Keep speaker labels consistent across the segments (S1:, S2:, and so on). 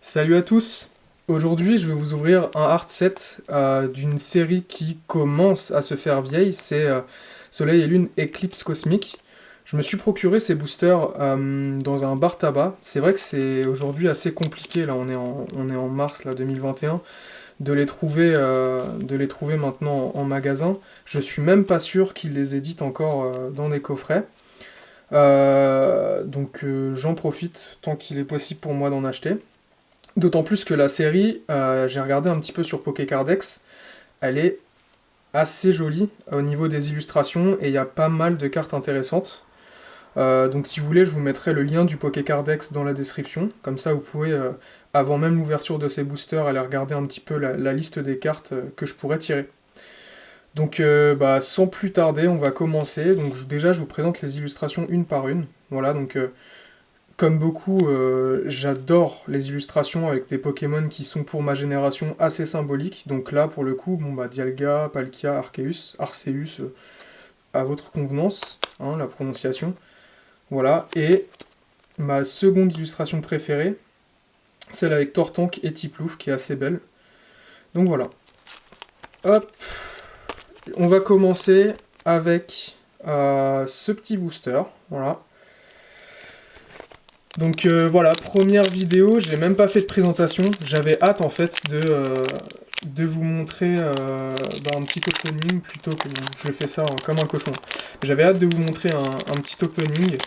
S1: Salut à tous! Aujourd'hui, je vais vous ouvrir un hard set d'une série qui commence à se faire vieille, c'est Soleil et Lune Éclipse Cosmique. Je me suis procuré ces boosters dans un bar tabac. C'est vrai que c'est aujourd'hui assez compliqué, là on est en mars là, 2021, de les trouver maintenant en magasin. Je suis même pas sûr qu'ils les éditent encore dans des coffrets. Donc j'en profite tant qu'il est possible pour moi d'en acheter. D'autant plus que la série, j'ai regardé un petit peu sur Pokécardex, elle est assez jolie au niveau des illustrations et il y a pas mal de cartes intéressantes. Donc si vous voulez, je vous mettrai le lien du Pokécardex dans la description, comme ça vous pouvez, avant même l'ouverture de ces boosters, aller regarder un petit peu la liste des cartes que je pourrais tirer. Donc sans plus tarder, on va commencer. Donc déjà, je vous présente les illustrations une par une. Voilà, donc comme beaucoup, j'adore les illustrations avec des Pokémon qui sont pour ma génération assez symboliques. Donc là, pour le coup, Dialga, Palkia, Arceus, à votre convenance, hein, la prononciation. Voilà. Et ma seconde illustration préférée, celle avec Tortank et Tiplouf, qui est assez belle. Donc voilà. Hop. On va commencer avec ce petit booster. Voilà. Donc voilà, première vidéo, j'ai même pas fait de présentation, j'avais hâte en fait de vous montrer un petit opening plutôt que je fais ça comme un cochon. J'avais hâte de vous montrer un petit opening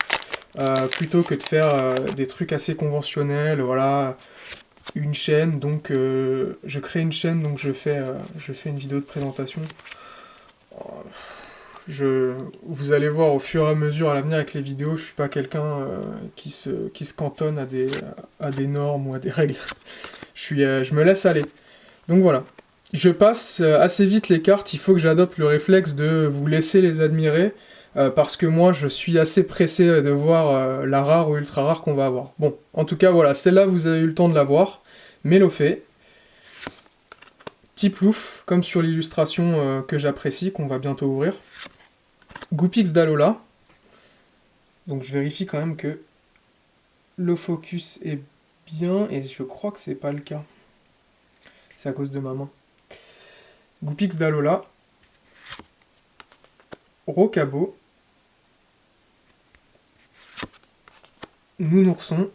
S1: plutôt que de faire des trucs assez conventionnels, voilà, une chaîne, donc je crée une chaîne, donc je fais une vidéo de présentation. Vous allez voir au fur et à mesure à l'avenir avec les vidéos, je suis pas quelqu'un qui se cantonne à des normes ou à des règles. Je me laisse aller. Donc voilà. Je passe assez vite les cartes, il faut que j'adopte le réflexe de vous laisser les admirer, parce que moi je suis assez pressé de voir la rare ou ultra rare qu'on va avoir. Bon, en tout cas voilà, celle-là vous avez eu le temps de la voir, Mélofée, Tiplouf, comme sur l'illustration que j'apprécie, qu'on va bientôt ouvrir. Goupix d'Alola. Donc je vérifie quand même que le focus est bien, et je crois que c'est pas le cas. C'est à cause de ma main. Goupix d'Alola. Rocabo. Nounourson.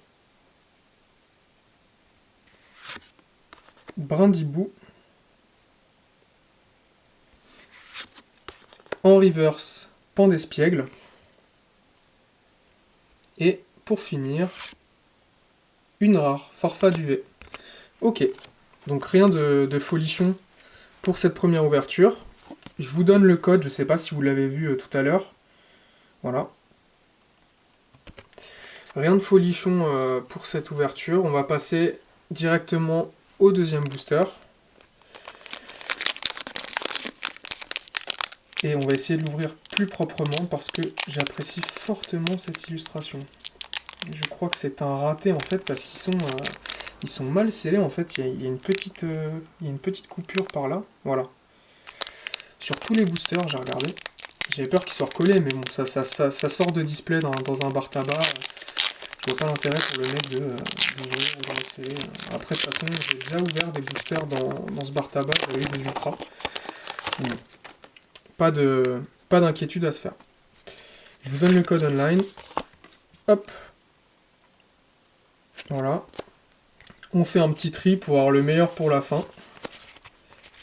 S1: Brindibou. En reverse, Pan d'Espiègle. Et pour finir, une rare, Farfaduet. Ok, donc rien de folichon pour cette première ouverture. Je vous donne le code, je sais pas si vous l'avez vu tout à l'heure. Voilà. Rien de folichon pour cette ouverture. On va passer directement au deuxième booster. Et on va essayer de l'ouvrir plus proprement parce que j'apprécie fortement cette illustration. Je crois que c'est un raté en fait parce ils sont mal scellés en fait. Il y a une petite coupure par là. Voilà. Sur tous les boosters, j'ai regardé. J'avais peur qu'ils soient recollés, mais bon, ça sort de display dans un bar tabac. Je vois pas l'intérêt pour le mec d'ouvrir ou de sceller. Après, de toute façon, j'ai déjà ouvert des boosters dans ce bar tabac, j'avais eu des ultras. Bon. Pas d'inquiétude à se faire. Je vous donne le code online. Hop. Voilà. On fait un petit tri pour avoir le meilleur pour la fin.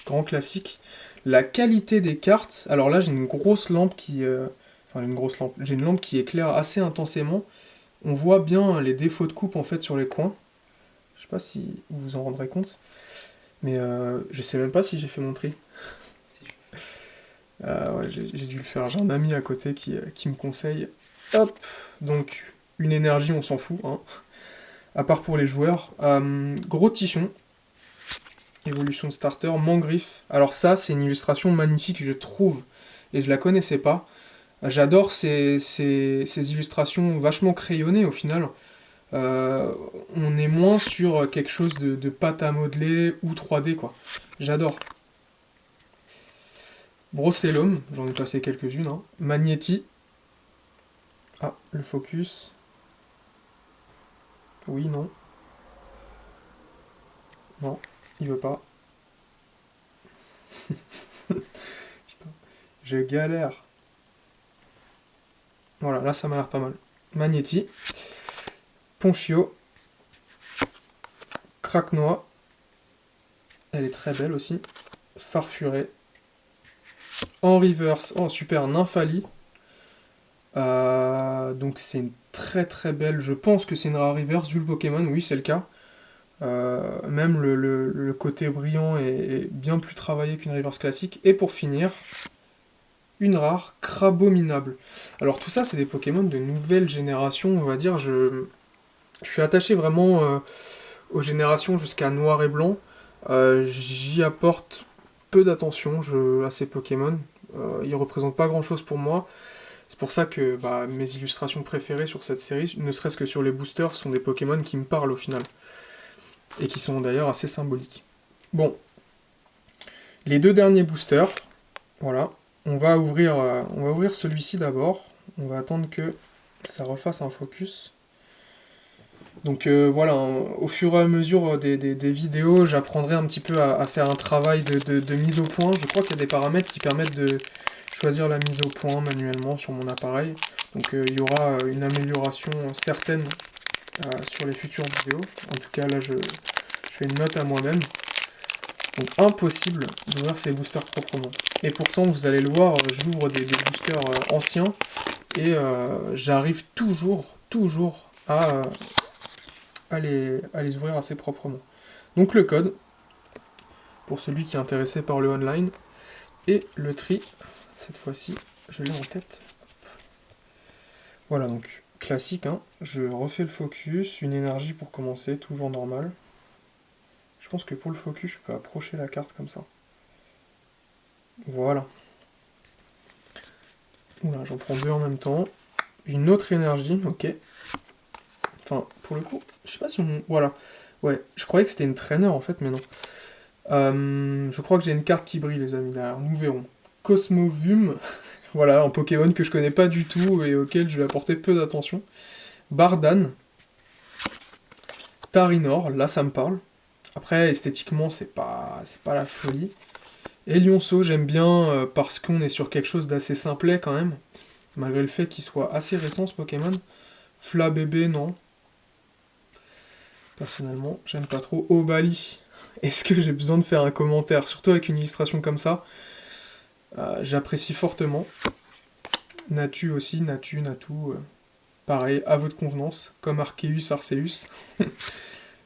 S1: Grand classique. La qualité des cartes. Alors là, j'ai une grosse lampe qui... Enfin, une grosse lampe. J'ai une lampe qui éclaire assez intensément. On voit bien les défauts de coupe en fait sur les coins. Je sais pas si vous vous en rendrez compte. Mais je sais même pas si j'ai fait mon tri. Ouais, j'ai dû le faire. J'ai un ami à côté qui me conseille. Hop. Donc, une énergie, on s'en fout. Hein. À part pour les joueurs. Gros tichon. Évolution de starter. Mangriffe. Alors ça, c'est une illustration magnifique, je trouve. Et je la connaissais pas. J'adore ces illustrations vachement crayonnées au final. On est moins sur quelque chose de pâte à modeler ou 3D quoi. J'adore. Brocellum, j'en ai passé quelques-unes. Hein. Magnéti. Ah, le focus. Oui, non. Non, il veut pas. Putain, je galère. Voilà, là ça m'a l'air pas mal. Magnéti, Ponchio, Craquenois, elle est très belle aussi. Farfuré, en reverse, oh super, Nymphalie. Donc c'est une très très belle, je pense que c'est une rare reverse vu le Pokémon, oui c'est le cas. Même le côté brillant est bien plus travaillé qu'une reverse classique. Et pour finir, une rare Crabominable. Alors tout ça c'est des Pokémon de nouvelle génération, on va dire. Je suis attaché vraiment aux générations jusqu'à Noir et Blanc. J'y apporte peu d'attention à ces Pokémon. Ils représentent pas grand chose pour moi. C'est pour ça que mes illustrations préférées sur cette série, ne serait-ce que sur les boosters, sont des Pokémon qui me parlent au final. Et qui sont d'ailleurs assez symboliques. Bon. Les deux derniers boosters. Voilà. On va ouvrir celui-ci d'abord. On va attendre que ça refasse un focus. Donc voilà, au fur et à mesure des vidéos, j'apprendrai un petit peu à faire un travail de mise au point. Je crois qu'il y a des paramètres qui permettent de choisir la mise au point manuellement sur mon appareil. Donc il y aura une amélioration certaine sur les futures vidéos. En tout cas là je fais une note à moi-même. Donc impossible d'ouvrir ces boosters proprement. Et pourtant vous allez le voir, j'ouvre des boosters anciens et j'arrive toujours à les ouvrir assez proprement. Donc le code, pour celui qui est intéressé par le online, et le tri, cette fois-ci, je l'ai en tête. Voilà, donc classique, hein. Je refais le focus, une énergie pour commencer, toujours normal. Je pense que pour le focus, je peux approcher la carte comme ça. Voilà. Oula, j'en prends deux en même temps. Une autre énergie, ok. Enfin, pour le coup, je sais pas si on... Voilà. Ouais, je croyais que c'était une traîneur en fait, mais non. Je crois que j'ai une carte qui brille, les amis, derrière. Nous verrons. Cosmovum. Voilà, un Pokémon que je connais pas du tout et auquel je vais apporter peu d'attention. Bardan. Tarinor, là ça me parle. Après, esthétiquement, c'est pas la folie. Et Lionceau, j'aime bien parce qu'on est sur quelque chose d'assez simplet quand même. Malgré le fait qu'il soit assez récent ce Pokémon. Flabébé, non. Personnellement, j'aime pas trop. Obali. Est-ce que j'ai besoin de faire un commentaire? Surtout avec une illustration comme ça. J'apprécie fortement. Natu aussi, Natu. Pareil, à votre convenance. Comme Arceus, Arceus.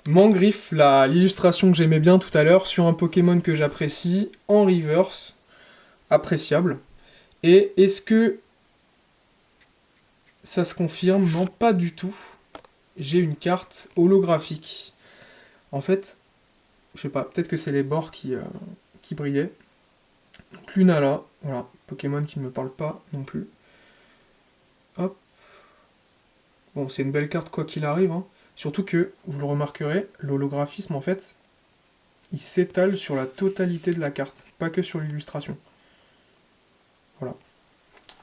S1: Mangriffe, l'illustration que j'aimais bien tout à l'heure, sur un Pokémon que j'apprécie, en reverse. Appréciable. Et est-ce que ça se confirme? Non, pas du tout. J'ai une carte holographique. En fait, je sais pas, peut-être que c'est les bords qui brillaient. Donc Lunala, voilà, Pokémon qui ne me parle pas non plus. Hop. Bon, c'est une belle carte quoi qu'il arrive, hein. Surtout que, vous le remarquerez, l'holographisme en fait, il s'étale sur la totalité de la carte, pas que sur l'illustration. Voilà.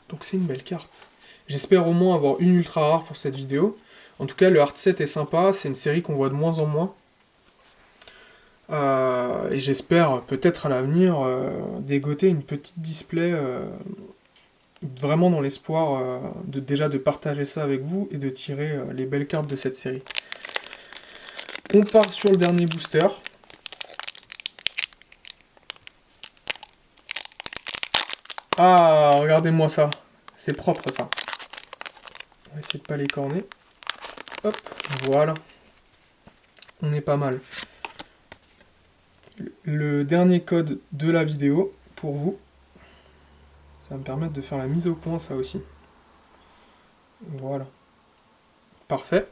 S1: Donc c'est une belle carte. J'espère au moins avoir une ultra rare pour cette vidéo. En tout cas, le Art set est sympa, c'est une série qu'on voit de moins en moins. Et j'espère peut-être à l'avenir dégoter une petite display vraiment dans l'espoir déjà de partager ça avec vous et de tirer les belles cartes de cette série. On part sur le dernier booster. Ah, regardez-moi ça. C'est propre ça. On va essayer de pas l'écorner. Hop, voilà. On est pas mal. Le dernier code de la vidéo pour vous. Ça va me permettre de faire la mise au point, ça aussi. Voilà. Parfait.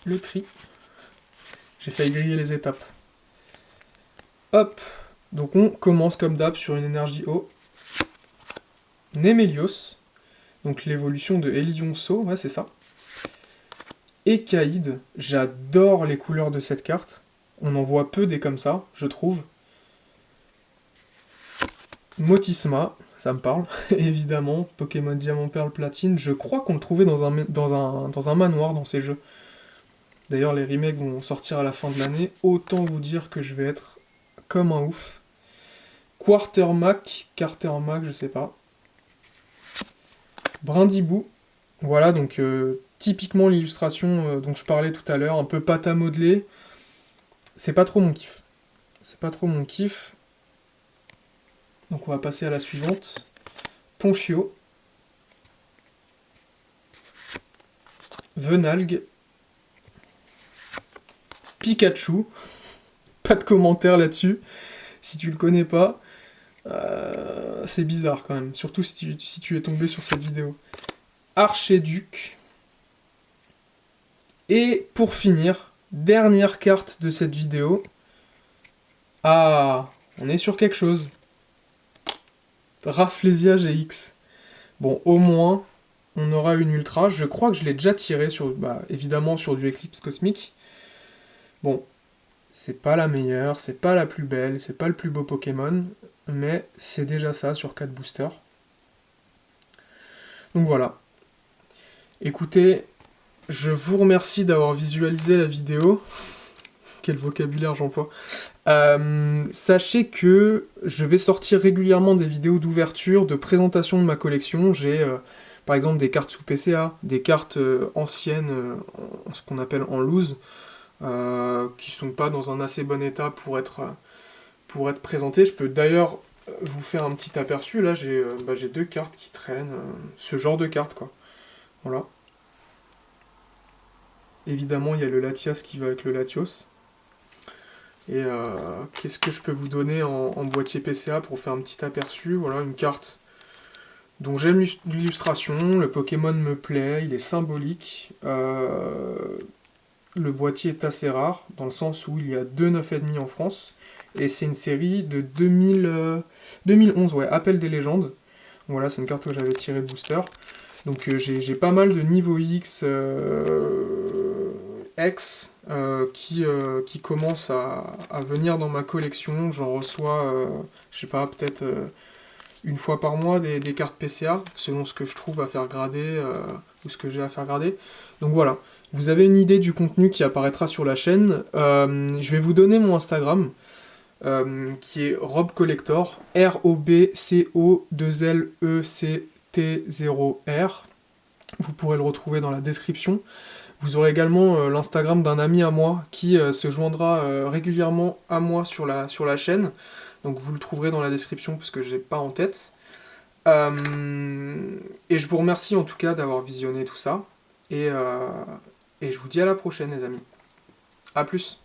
S1: Le tri. J'ai failli griller les étapes. Hop. Donc on commence comme d'hab sur une énergie eau. Némélios. Donc l'évolution de Elionceau, ouais c'est ça. Ekaïd, j'adore les couleurs de cette carte. On en voit peu des comme ça, je trouve. Motisma, ça me parle, évidemment. Pokémon Diamant, Perle, Platine. Je crois qu'on le trouvait dans un manoir dans ces jeux. D'ailleurs, les remakes vont sortir à la fin de l'année. Autant vous dire que je vais être comme un ouf. Quartermack, je sais pas. Brindibou. Voilà, donc typiquement l'illustration dont je parlais tout à l'heure, un peu pâte à modeler. C'est pas trop mon kiff. C'est pas trop mon kiff. Donc on va passer à la suivante. Ponchio. Venalgue. Pikachu. Pas de commentaire là-dessus. Si tu le connais pas, c'est bizarre quand même. Surtout si tu es tombé sur cette vidéo. Archéduc. Et pour finir, dernière carte de cette vidéo. Ah, on est sur quelque chose. Rafflesia GX. Bon, au moins, on aura une ultra. Je crois que je l'ai déjà tiré sur, évidemment sur du Eclipse Cosmique. Bon, c'est pas la meilleure, c'est pas la plus belle, c'est pas le plus beau Pokémon, mais c'est déjà ça sur 4 boosters. Donc voilà. Écoutez, je vous remercie d'avoir visualisé la vidéo. Quel vocabulaire j'emploie. Sachez que je vais sortir régulièrement des vidéos d'ouverture, de présentation de ma collection. J'ai par exemple des cartes sous PCA, des cartes anciennes, ce qu'on appelle en loose, qui sont pas dans un assez bon état pour être présentées. Je peux d'ailleurs vous faire un petit aperçu. Là j'ai 2 cartes qui traînent, ce genre de cartes quoi. Voilà. Évidemment il y a le Latias qui va avec le Latios. Et qu'est-ce que je peux vous donner en boîtier PCA pour faire un petit aperçu? Voilà, une carte dont j'aime l'illustration, le Pokémon me plaît, il est symbolique. Le boîtier est assez rare, dans le sens où il y a 2 9,5 en France. Et c'est une série de 2011, ouais, Appel des légendes. Voilà, c'est une carte que j'avais tirée de booster. Donc j'ai pas mal de niveau X, X, qui commencent à venir dans ma collection. J'en reçois, je sais pas, peut-être une fois par mois des cartes PCA, selon ce que je trouve à faire grader, ou ce que j'ai à faire grader. Donc voilà, vous avez une idée du contenu qui apparaîtra sur la chaîne. Je vais vous donner mon Instagram, qui est Rob Collector, ROBCO2LECT0R. Vous pourrez le retrouver dans la description. Vous aurez également l'Instagram d'un ami à moi qui se joindra régulièrement à moi sur la chaîne. Donc vous le trouverez dans la description parce que je l'ai pas en tête. Et je vous remercie en tout cas d'avoir visionné tout ça. Et je vous dis à la prochaine les amis. A plus.